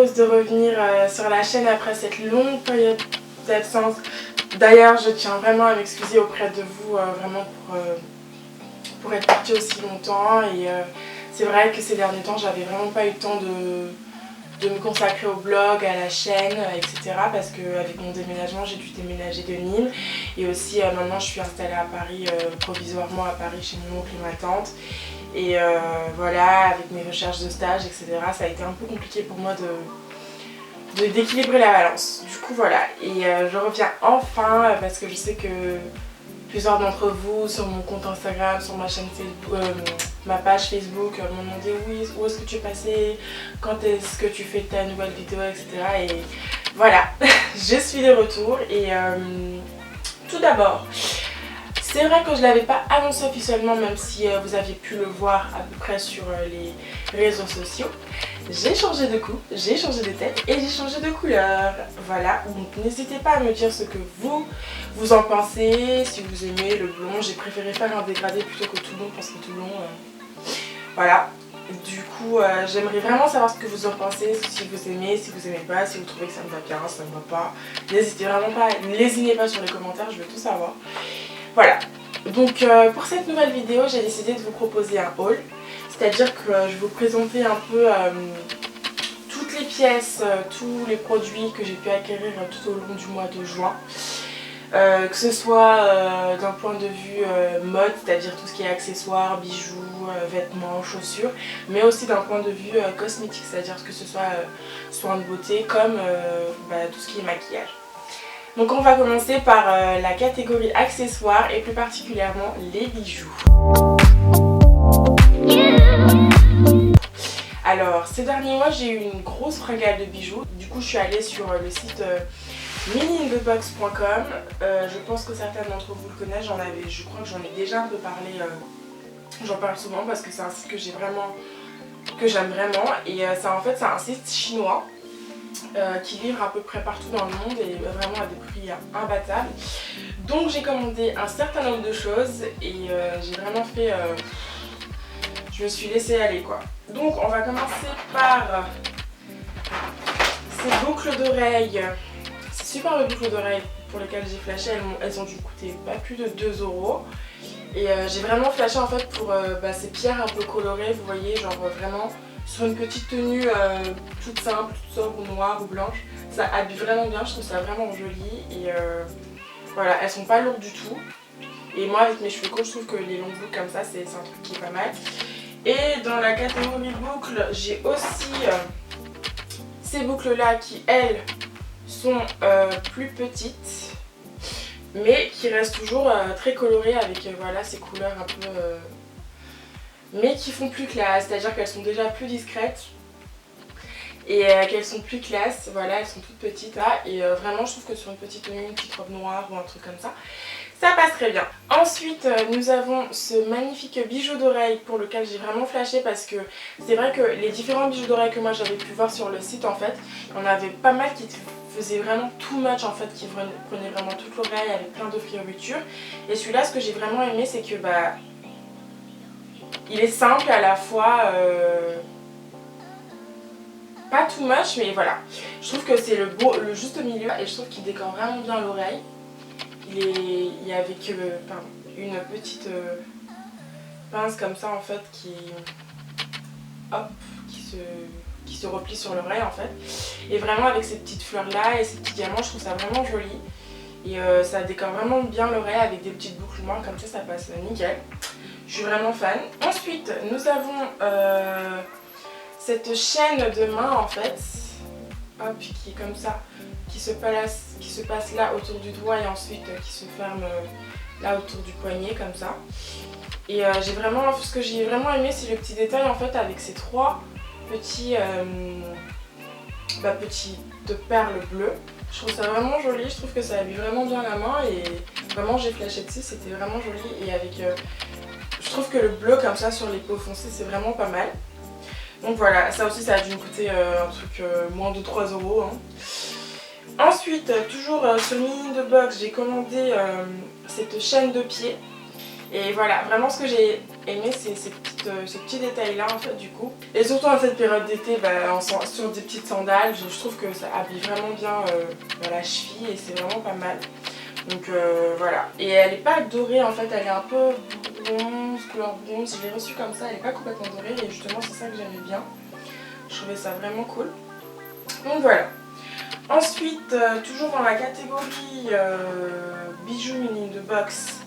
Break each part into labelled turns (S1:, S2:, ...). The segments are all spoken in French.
S1: heureuse de revenir sur la chaîne après cette longue période d'absence. D'ailleurs, je tiens vraiment à m'excuser auprès de vous vraiment pour être partie aussi longtemps. Et c'est vrai que ces derniers temps, j'avais vraiment pas eu le temps de me consacrer au blog, à la chaîne, etc. Parce qu'avec mon déménagement, j'ai dû déménager de Nîmes. Et aussi, maintenant, je suis installée à Paris, provisoirement à Paris, chez mon oncle et ma tante. Et voilà, avec mes recherches de stage, etc., ça a été un peu compliqué pour moi d'équilibrer la balance. Du coup, voilà. Et je reviens enfin parce que je sais que plusieurs d'entre vous, sur mon compte Instagram, sur ma chaîne Facebook, ma page Facebook, m'ont demandé oui, où est-ce que tu es passé, quand est-ce que tu fais ta nouvelle vidéo, etc. Et voilà, je suis de retour. Et tout d'abord, c'est vrai que je ne l'avais pas annoncé officiellement, même si vous aviez pu le voir à peu près sur les réseaux sociaux. J'ai changé de coupe, j'ai changé de tête et j'ai changé de couleur. Voilà, donc n'hésitez pas à me dire ce que vous en pensez, si vous aimez le blond. J'ai préféré faire un dégradé plutôt que tout blond parce que tout blond, voilà. Du coup, j'aimerais vraiment savoir ce que vous en pensez, si vous aimez, si vous aimez pas, si vous trouvez que ça me va bien, ça me va pas. N'hésitez vraiment pas, lésinez pas sur les commentaires, je veux tout savoir. Voilà, donc pour cette nouvelle vidéo, j'ai décidé de vous proposer un haul. C'est-à-dire que je vais vous présenter un peu toutes les pièces, tous les produits que j'ai pu acquérir tout au long du mois de juin. Que ce soit d'un point de vue mode, c'est-à-dire tout ce qui est accessoires, bijoux, vêtements, chaussures, mais aussi d'un point de vue cosmétique, c'est-à-dire que ce soit soins de beauté comme tout ce qui est maquillage. Donc on va commencer par la catégorie accessoires et plus particulièrement les bijoux. Alors ces derniers mois j'ai eu une grosse fringale de bijoux, du coup je suis allée sur le site miniinthebox.com. Je pense que certains d'entre vous le connaissent, je crois que j'en ai déjà un peu parlé, j'en parle souvent parce que c'est un site que j'aime vraiment et en fait c'est un site chinois. Qui livre à peu près partout dans le monde et vraiment à des prix imbattables. Donc j'ai commandé un certain nombre de choses et j'ai vraiment fait... je me suis laissée aller quoi. Donc on va commencer par ces boucles d'oreilles. Ces superbes boucles d'oreilles pour lesquelles j'ai flashé, elles ont dû coûter pas plus de 2 €. Et j'ai vraiment flashé en fait pour ces pierres un peu colorées, vous voyez, genre vraiment... sur une petite tenue toute simple, toute sobre, noire ou blanche. Ça habille vraiment bien, je trouve ça vraiment joli. Et voilà, elles sont pas lourdes du tout. Et moi avec mes cheveux courts, je trouve que les longues boucles comme ça, c'est un truc qui est pas mal. Et dans la catégorie boucles, j'ai aussi ces boucles là qui elles sont plus petites. Mais qui restent toujours très colorées avec voilà, ces couleurs un peu... mais qui font plus classe, c'est-à-dire qu'elles sont déjà plus discrètes et qu'elles sont plus classe. Voilà, elles sont toutes petites là et vraiment je trouve que sur une petite tenue, une petite robe noire ou un truc comme ça passe très bien. Ensuite nous avons ce magnifique bijou d'oreille pour lequel j'ai vraiment flashé parce que c'est vrai que les différents bijoux d'oreille que moi j'avais pu voir sur le site en fait, il y en avait pas mal qui faisaient vraiment too much en fait, qui prenaient vraiment toute l'oreille avec plein de fioritures. Et celui-là, ce que j'ai vraiment aimé, c'est que il est simple à la fois, pas too much, mais voilà. Je trouve que c'est le juste milieu et je trouve qu'il décore vraiment bien l'oreille. Il est avec une petite pince comme ça en fait qui se replie sur l'oreille en fait. Et vraiment avec ces petites fleurs là et ces petits diamants, je trouve ça vraiment joli. Et ça décore vraiment bien l'oreille avec des petites boucles noires comme ça passe nickel. Je suis vraiment fan. Ensuite, nous avons cette chaîne de main en fait, hop, qui est comme ça, qui se passe là autour du doigt et ensuite qui se ferme là autour du poignet comme ça. Et ce que j'ai vraiment aimé, c'est le petit détail en fait avec ces trois petits de perles bleues. Je trouve ça vraiment joli, je trouve que ça habille vraiment bien la main et vraiment j'ai flashé dessus, c'était vraiment joli. Et avec je trouve que le bleu comme ça sur les peaux foncées c'est vraiment pas mal. Donc voilà, ça aussi ça a dû me coûter un truc moins de 3 €. Hein. Ensuite, toujours sur miniinthebox, j'ai commandé cette chaîne de pied. Et voilà, vraiment ce que j'ai aimé c'est ces petites ce petit détail là en fait du coup. Et surtout en cette période d'été, sur des petites sandales, je trouve que ça habille vraiment bien la cheville et c'est vraiment pas mal. Donc voilà. Et elle est pas dorée en fait, elle est un peu bronze, couleur bronze. Je l'ai reçue comme ça, elle est pas complètement dorée et justement c'est ça que j'aimais bien. Je trouvais ça vraiment cool. Donc voilà. Ensuite, toujours dans la catégorie bijoux mini de box,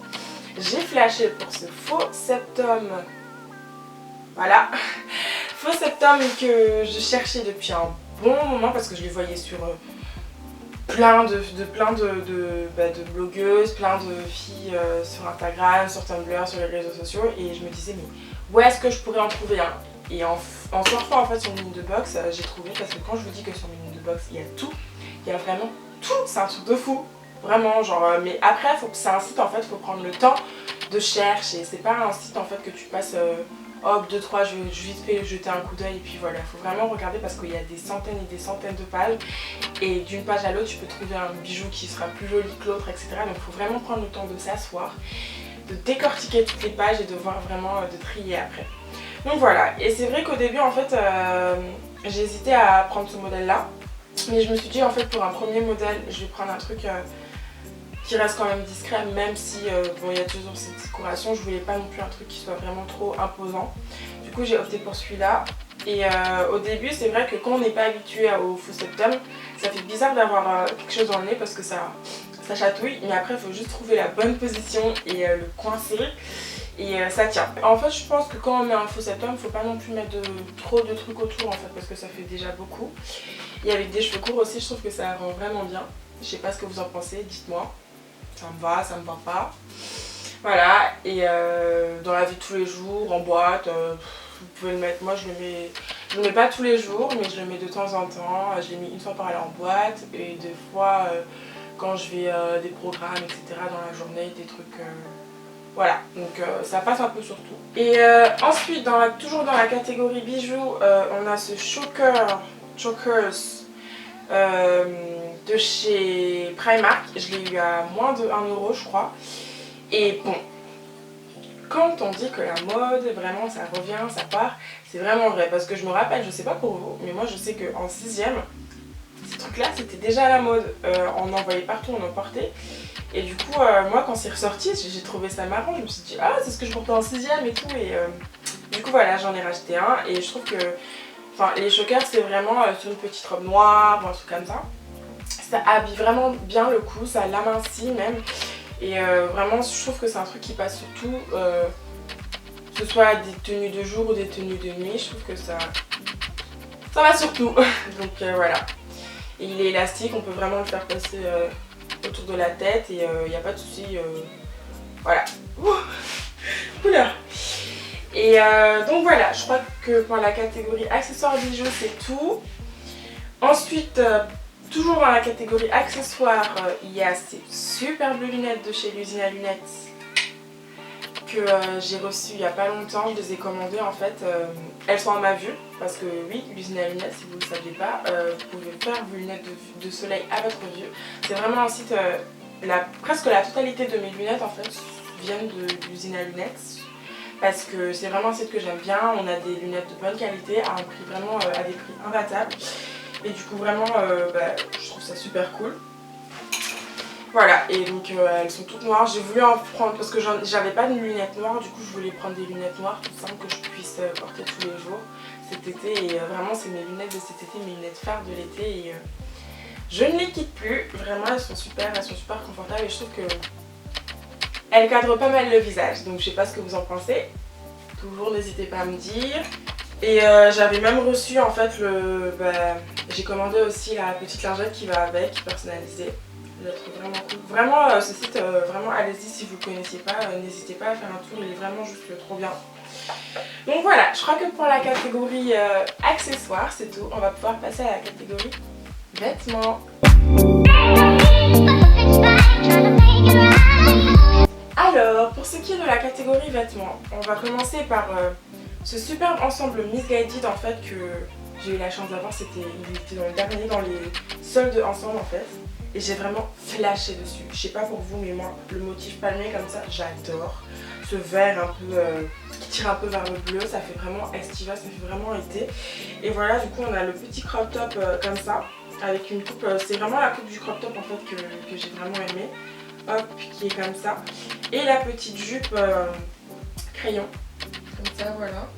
S1: j'ai flashé pour ce faux septum. Voilà. Faux septum que je cherchais depuis un bon moment parce que je les voyais sur plein de blogueuses, plein de filles sur Instagram, sur Tumblr, sur les réseaux sociaux et je me disais mais où est-ce que je pourrais en trouver un? Et en surfant en fait sur Mini de Box, j'ai trouvé parce que quand je vous dis que sur Mini de Box il y a tout, il y a vraiment tout, c'est un truc de fou, vraiment genre, mais après c'est un site en fait, il faut prendre le temps de chercher, c'est pas un site en fait que tu passes hop 2-3, je vais vite fait jeter un coup d'œil et puis voilà, il faut vraiment regarder parce qu'il y a des centaines et des centaines de pages et d'une page à l'autre tu peux trouver un bijou qui sera plus joli que l'autre, etc. Donc il faut vraiment prendre le temps de s'asseoir, de décortiquer toutes les pages et de voir vraiment, de trier après. Donc voilà, et c'est vrai qu'au début en fait j'ai hésité à prendre ce modèle là, mais je me suis dit en fait pour un premier modèle je vais prendre un truc qui reste quand même discret, même si bon, il y a toujours cette décoration, je voulais pas non plus un truc qui soit vraiment trop imposant. Du coup j'ai opté pour celui-là. Et au début c'est vrai que quand on n'est pas habitué au faux septum, ça fait bizarre d'avoir quelque chose dans le nez parce que ça chatouille, mais après il faut juste trouver la bonne position et le coincer. Et ça tient. En fait je pense que quand on met un faux septum, il ne faut pas non plus mettre trop de trucs autour en fait parce que ça fait déjà beaucoup. Et avec des cheveux courts aussi je trouve que ça rend vraiment bien. Je sais pas ce que vous en pensez, dites-moi. Ça me va pas. Voilà, et dans la vie de tous les jours, en boîte, vous pouvez le mettre. Moi je le mets pas tous les jours, mais je le mets de temps en temps. Je l'ai mis une fois par aller en boîte et deux fois quand je vais des programmes, etc. dans la journée, des trucs... Voilà, donc ça passe un peu sur tout. Et ensuite, toujours dans la catégorie bijoux, on a ce Chokers de chez Primark. Je l'ai eu à moins de 1 € je crois. Et bon, quand on dit que la mode, vraiment ça revient, ça part, c'est vraiment vrai. Parce que je me rappelle, je sais pas pour vous, mais moi je sais qu'en 6ème, ces trucs là c'était déjà à la mode. On en voyait partout, on en portait. Et du coup, moi quand c'est ressorti, j'ai trouvé ça marrant. Je me suis dit, ah c'est ce que je portais en 6ème et tout. Et du coup voilà, j'en ai racheté un. Et je trouve que les chokers c'est vraiment sur une petite robe noire ou un truc comme ça. Ça habille vraiment bien le cou, ça l'amincit même. Et vraiment je trouve que c'est un truc qui passe sur tout. Que ce soit des tenues de jour ou des tenues de nuit, je trouve que ça va sur tout. Donc voilà. Et il est élastique, on peut vraiment le faire passer autour de la tête et il n'y a pas de souci. Voilà. Oula. Et donc voilà, je crois que pour la catégorie accessoires bijoux c'est tout. Ensuite, toujours dans la catégorie accessoires, il y a ces superbes lunettes de chez l'usine à lunettes que j'ai reçues il n'y a pas longtemps. Je les ai commandées en fait. Elles sont à ma vue parce que oui, l'usine à lunettes, si vous ne le saviez pas, vous pouvez faire vos lunettes de soleil à votre vue. C'est vraiment un site, presque la totalité de mes lunettes en fait viennent de l'usine à lunettes. Parce que c'est vraiment un site que j'aime bien, on a des lunettes de bonne qualité à un prix vraiment à des prix imbattables. Et du coup vraiment je trouve ça super cool. Voilà, et donc elles sont toutes noires. J'ai voulu en prendre parce que j'avais pas de lunettes noires, du coup je voulais prendre des lunettes noires tout simples que je puisse porter tous les jours cet été. Et vraiment c'est mes lunettes de cet été, mes lunettes phares de l'été. Et je ne les quitte plus, vraiment elles sont super confortables et je trouve que elles cadrent pas mal le visage. Donc je sais pas ce que vous en pensez, toujours n'hésitez pas à me dire. Et j'avais même reçu en fait j'ai commandé aussi la petite lingette qui va avec, personnalisée. Je la trouve vraiment cool. Vraiment ce site, vraiment allez-y si vous ne connaissiez pas, n'hésitez pas à faire un tour, il est vraiment juste trop bien. Donc voilà, je crois que pour la catégorie accessoires c'est tout. On va pouvoir passer à la catégorie vêtements. Alors, pour ce qui est de la catégorie vêtements, on va commencer par ce superbe ensemble Missguided en fait que j'ai eu la chance d'avoir, il était dans le dernier, dans les soldes ensemble en fait. Et j'ai vraiment flashé dessus. Je sais pas pour vous, mais moi, le motif palmier comme ça, j'adore. Ce vert un peu qui tire un peu vers le bleu, ça fait vraiment estival, ça fait vraiment été. Et voilà, du coup, on a le petit crop top comme ça, avec une coupe. C'est vraiment la coupe du crop top en fait que j'ai vraiment aimé. Hop, qui est comme ça. Et la petite jupe crayon, comme ça, voilà.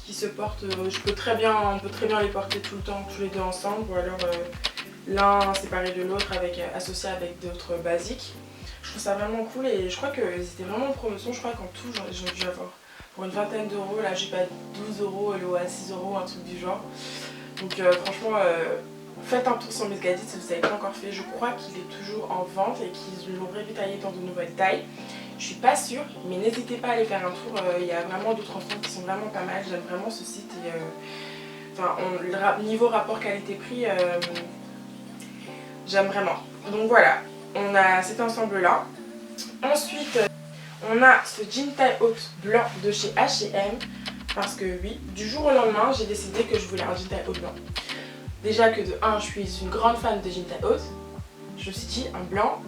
S1: Qui se porte, on peut très bien les porter tout le temps, tous les deux ensemble, ou alors l'un séparé de l'autre, associé avec d'autres basiques. Je trouve ça vraiment cool et je crois qu'ils étaient vraiment en promotion. Je crois qu'en tout, j'ai dû avoir pour une vingtaine d'euros. La jupe à 12 euros, elle est à 6 euros, un truc du genre. Donc franchement, faites un tour sur Miss Gadget si vous ne l'avez pas encore fait. Je crois qu'il est toujours en vente et qu'ils l'ont ravitaillé dans de nouvelles tailles. Je suis pas sûre, mais n'hésitez pas à aller faire un tour. Il y a vraiment d'autres ensembles qui sont vraiment pas mal. J'aime vraiment ce site et niveau rapport qualité-prix, j'aime vraiment. Donc voilà, on a cet ensemble là. Ensuite, on a ce jean taille haute blanc de chez H&M. Parce que oui, du jour au lendemain, j'ai décidé que je voulais un jean taille haute blanc. Déjà que de 1, je suis une grande fan de jean taille haute. Je me suis dit, un blanc,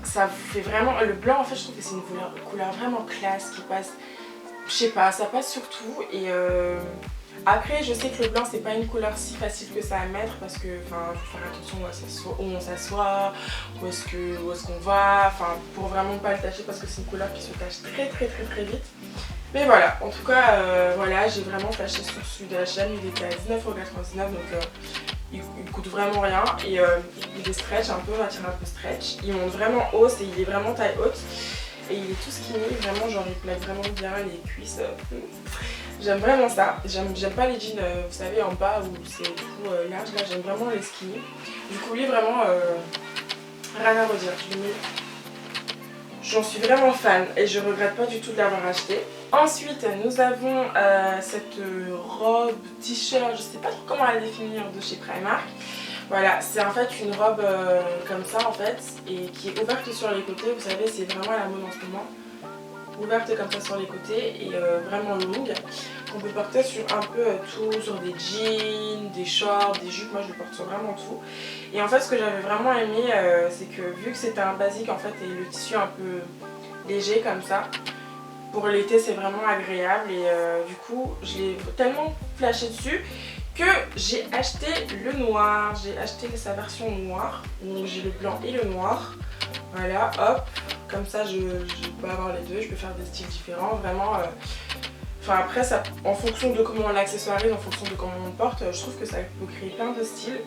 S1: ça fait vraiment... Le blanc, en fait, je trouve que c'est une couleur vraiment classe qui passe... Je sais pas, ça passe sur tout. Et après, je sais que le blanc, c'est pas une couleur si facile que ça à mettre parce que, enfin, faut faire attention où on s'assoit, où est-ce qu'on va, enfin, pour vraiment pas le tâcher parce que c'est une couleur qui se tâche très vite. Mais voilà, en tout cas, voilà, j'ai vraiment flashé sur celui de H&M, il était à 19,99 €, donc il coûte vraiment rien et il est stretch un peu, on va tirer un peu stretch. Il monte vraiment haut, il est vraiment taille haute et il est tout skinny, vraiment genre il plaque vraiment bien les cuisses. J'aime vraiment ça, j'aime pas les jeans, vous savez, en bas où c'est tout large, là j'aime vraiment les skinny. Du coup lui vraiment, rien à redire, j'en suis vraiment fan et je regrette pas du tout de l'avoir acheté. Ensuite nous avons cette robe t-shirt, je sais pas trop comment la définir, de chez Primark. Voilà, c'est en fait une robe comme ça en fait et qui est ouverte sur les côtés, vous savez c'est vraiment à la mode en ce moment. Ouverte comme ça sur les côtés et vraiment longue, qu'on peut porter sur un peu tout, sur des jeans, des shorts, des jupes, moi je le porte sur vraiment tout. Et en fait ce que j'avais vraiment aimé c'est que vu que c'était un basique en fait et le tissu un peu léger comme ça, pour l'été c'est vraiment agréable et du coup je l'ai tellement flashé dessus que j'ai acheté le noir, j'ai acheté sa version noire, donc j'ai le blanc et le noir, voilà hop, comme ça je peux avoir les deux, je peux faire des styles différents, vraiment, enfin après ça, en fonction de comment on l'accessoirise, en fonction de comment on le porte, je trouve que ça peut créer plein de styles.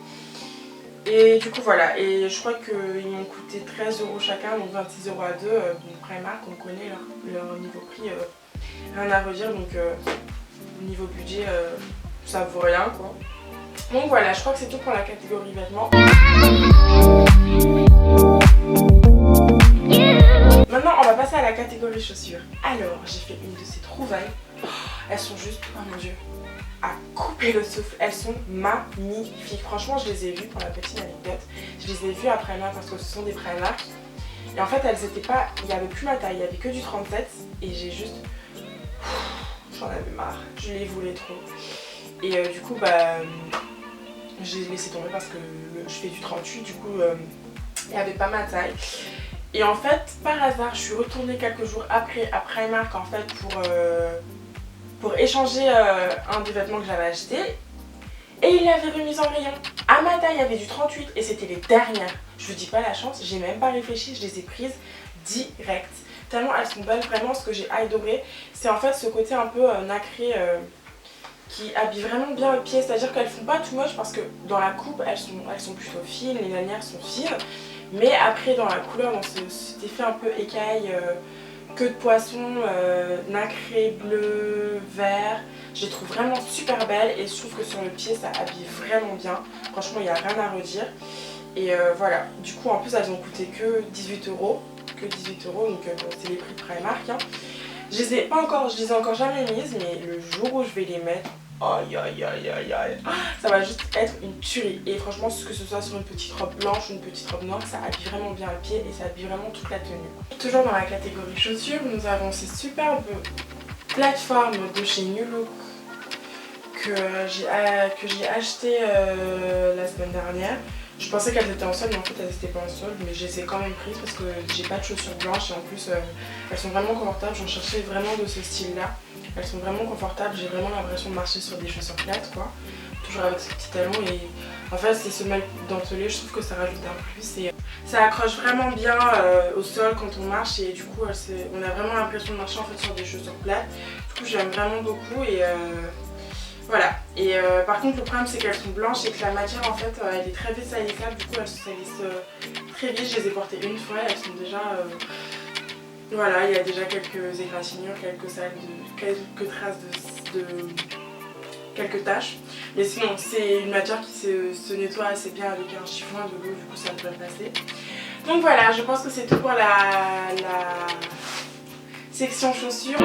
S1: Et du coup voilà, et je crois qu'ils m'ont coûté 13 € chacun, donc 26 € à deux, donc Primark, on connaît leur niveau prix, rien à redire, donc niveau budget ça vaut rien quoi. Donc voilà, je crois que c'est tout pour la catégorie vêtements. Maintenant on va passer à la catégorie chaussures. Alors j'ai fait une de ces trouvailles, elles sont juste, oh mon dieu, à couper le souffle, elles sont magnifiques. Franchement je les ai vues, pour la petite anecdote, je les ai vues à Primark parce que ce sont des Primark. Et en fait elles étaient pas, il n'y avait plus ma taille, il n'y avait que du 37 et j'ai juste, j'en avais marre, je les voulais trop. Et du coup bah j'ai laissé tomber parce que je fais du 38, du coup il n'y avait pas ma taille. Et en fait par hasard je suis retournée quelques jours après à Primark en fait pour échanger un des vêtements que j'avais acheté. Et il l'avait remise en rayon. À ma taille il y avait du 38 et c'était les dernières. Je vous dis pas la chance, j'ai même pas réfléchi, je les ai prises direct. Tellement elles sont belles, vraiment ce que j'ai adoré, c'est en fait ce côté un peu nacré qui habille vraiment bien le pied, c'est-à-dire qu'elles font pas tout moche parce que dans la coupe elles sont plutôt fines, les lanières sont fines, mais après dans la couleur, dans cet effet un peu écaille, queue de poisson, nacré, bleu, vert, je les trouve vraiment super belles et je trouve que sur le pied ça habille vraiment bien, franchement il n'y a rien à redire. Et voilà, du coup en plus elles ont coûté que 18 €, donc c'est les prix de Primark. Hein. Je les ai encore jamais mises, mais le jour où je vais les mettre, aïe aïe aïe aïe aïe, ça va juste être une tuerie. Et franchement, que ce soit sur une petite robe blanche ou une petite robe noire, ça habille vraiment bien le pied et ça habille vraiment toute la tenue. Toujours dans la catégorie chaussures, nous avons ces superbes plateformes de chez New Look que j'ai achetées la semaine dernière. Je pensais qu'elles étaient en solde, mais en fait elles n'étaient pas en solde, mais je les ai quand même prises parce que j'ai pas de chaussures blanches et en plus elles sont vraiment confortables. J'en cherchais vraiment de ce style là. Elles sont vraiment confortables, j'ai vraiment l'impression de marcher sur des chaussures plates quoi. Toujours avec ce petit talon et en fait c'est ce mal dentelé, je trouve que ça rajoute un plus et ça accroche vraiment bien au sol quand on marche et du coup on a vraiment l'impression de marcher en fait sur des chaussures plates. Du coup j'aime vraiment beaucoup et voilà. Et par contre le problème c'est qu'elles sont blanches et que la matière en fait elle est très vite salissable, du coup elles se salissent très vite. Je les ai portées une fois, elles sont déjà voilà, il y a déjà quelques égratignures, quelques traces de quelques taches. Mais sinon c'est une matière qui se nettoie assez bien avec un chiffon et de l'eau, du coup ça devrait passer. Donc voilà, je pense que c'est tout pour la section chaussures.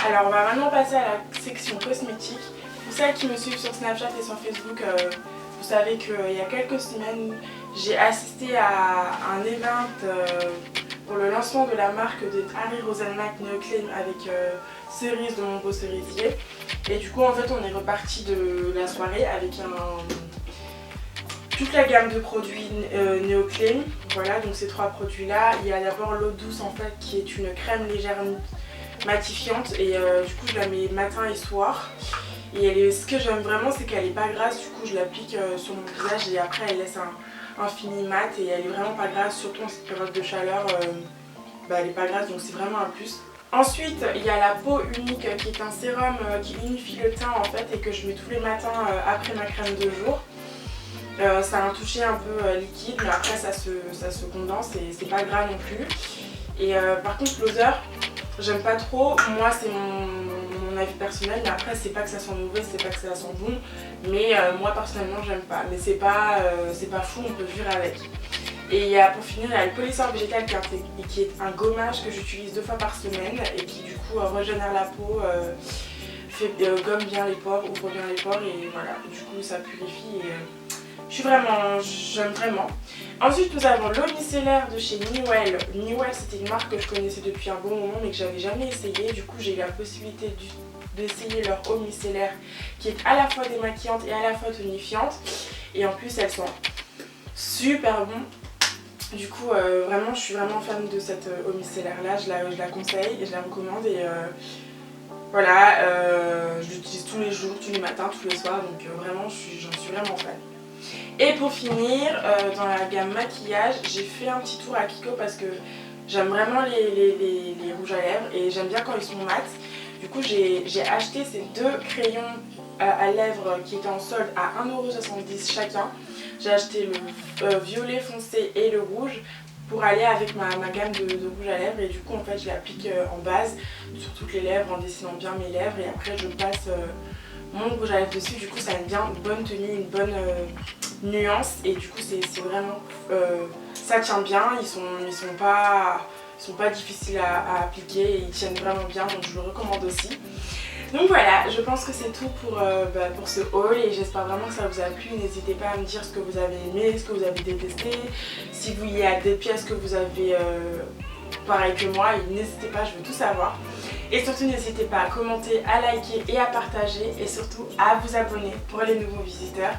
S1: Alors on va maintenant passer à la section cosmétiques. Pour celles qui me suivent sur Snapchat et sur Facebook, vous savez qu'il y a quelques semaines j'ai assisté à un event pour le lancement de la marque de Harry Roselmack Neoclaim avec Cerise de mon beau cerisier. Et du coup en fait on est reparti de la soirée avec toute la gamme de produits Neoclaim. Voilà, donc ces trois produits là. Il y a d'abord l'eau douce en fait qui est une crème légère matifiante et du coup je la mets matin et soir. Et ce que j'aime vraiment c'est qu'elle est pas grasse, du coup je l'applique sur mon visage et après elle laisse un fini mat et elle est vraiment pas grasse, surtout en cette période de chaleur, elle est pas grasse donc c'est vraiment un plus. Ensuite il y a la peau unique qui est un sérum qui unifie le teint en fait et que je mets tous les matins après ma crème de jour. Ça a un toucher un peu liquide mais après ça se condense et c'est pas gras non plus. Et par contre l'odeur j'aime pas trop, moi c'est mon avis personnel, mais après c'est pas que ça sent mauvais, c'est pas que ça sent bon, mais moi personnellement j'aime pas, mais c'est pas fou, on peut vivre avec. Et pour finir il y a le polisseur végétal qui est un gommage que j'utilise 2 fois par semaine et qui du coup régénère la peau, gomme bien les pores, ouvre bien les pores et voilà, du coup ça purifie et j'aime vraiment. Ensuite nous avons l'eau micellaire de chez Newell. Newell c'était une marque que je connaissais depuis un bon moment mais que j'avais jamais essayé. Du coup j'ai eu la possibilité d'essayer leur eau micellaire qui est à la fois démaquillante et à la fois tonifiante. Et en plus elles sont super bonnes. Du coup vraiment je suis vraiment fan de cette eau micellaire là, je la conseille et je la recommande et voilà, je l'utilise tous les jours, tous les matins, tous les soirs donc vraiment j'en suis vraiment fan. Et pour finir, dans la gamme maquillage, j'ai fait un petit tour à Kiko parce que j'aime vraiment les rouges à lèvres et j'aime bien quand ils sont mat. Du coup j'ai acheté ces 2 crayons à lèvres qui étaient en solde à 1,70 € chacun. J'ai acheté le violet foncé et le rouge pour aller avec ma gamme de rouge à lèvres et du coup en fait je l'applique en base sur toutes les lèvres en dessinant bien mes lèvres et après je passe mon rouge à lèvres dessus. Du coup ça a une bonne tenue, une bonne nuance et du coup c'est vraiment ça tient bien, ils sont pas difficiles à appliquer et ils tiennent vraiment bien donc je le recommande aussi. Donc voilà, je pense que c'est tout pour ce haul et j'espère vraiment que ça vous a plu. N'hésitez pas à me dire ce que vous avez aimé, ce que vous avez détesté, si vous y a des pièces que vous avez pareil que moi, n'hésitez pas, je veux tout savoir. Et surtout n'hésitez pas à commenter, à liker et à partager et surtout à vous abonner pour les nouveaux visiteurs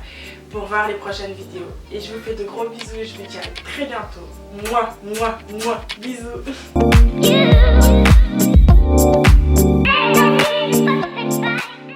S1: pour voir les prochaines vidéos. Et je vous fais de gros bisous et je vous dis à très bientôt. Mouah, mouah, mouah, bisous.